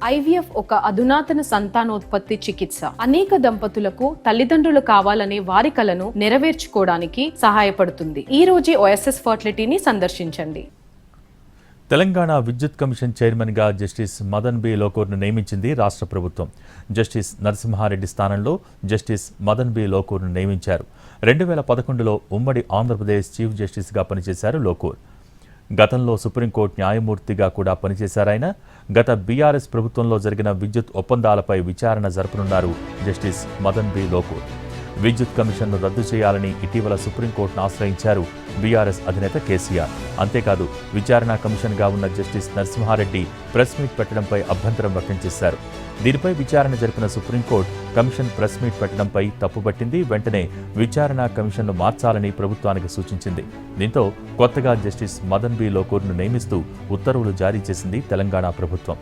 IVF ఒక అధునాతన సంతానోత్పత్తి చికిత్స. అనేక దంపతులకు తల్లిదండ్రులు కావాలనే వారి కలను నెరవేర్చుకోవడానికి సహాయపడుతుంది. ఈ రోజే ఓఎస్ఎస్ ఫర్టిలిటీని సందర్శించండి. తెలంగాణ విద్యుత్ కమిషన్ చైర్మన్గా జస్టిస్ మదన్ బి లోకూర్ను నియమించింది రాష్ట్ర ప్రభుత్వం. జస్టిస్ నరసింహారెడ్డి స్థానంలో జస్టిస్ మదన్ బి లోకూర్ను నియమించారు. 2011లో ఉమ్మడి ఆంధ్రప్రదేశ్ చీఫ్ జస్టిస్గా పనిచేశారు లోకూర్. గతంలో సుప్రీంకోర్టు న్యాయమూర్తిగా కూడా పనిచేశారాయన. గత బీఆర్ఎస్ ప్రభుత్వంలో జరిగిన విద్యుత్ ఒప్పందాలపై విచారణ జరపనున్నారు జస్టిస్ మదన్ బి లోకూర్. విద్యుత్ కమిషన్ను రద్దు చేయాలని ఇటీవల సుప్రీంకోర్టును ఆశ్రయించారు బీఆర్ఎస్ అధినేత కేసీఆర్. అంతేకాదు విచారణ కమిషన్గా ఉన్న జస్టిస్ నరసింహారెడ్డి ప్రెస్ మీట్ పెట్టడంపై అభ్యంతరం వ్యక్తం చేశారు. దీనిపై విచారణ జరిపిన సుప్రీంకోర్టు కమిషన్ ప్రెస్ మీట్ పెట్టడంపై తప్పుపట్టింది. వెంటనే విచారణ కమిషన్ను మార్చాలని ప్రభుత్వానికి సూచించింది. దీంతో కొత్తగా జస్టిస్ మదన్ బి లోకూర్ను నియమిస్తూ ఉత్తర్వులు జారీ చేసింది తెలంగాణ ప్రభుత్వం.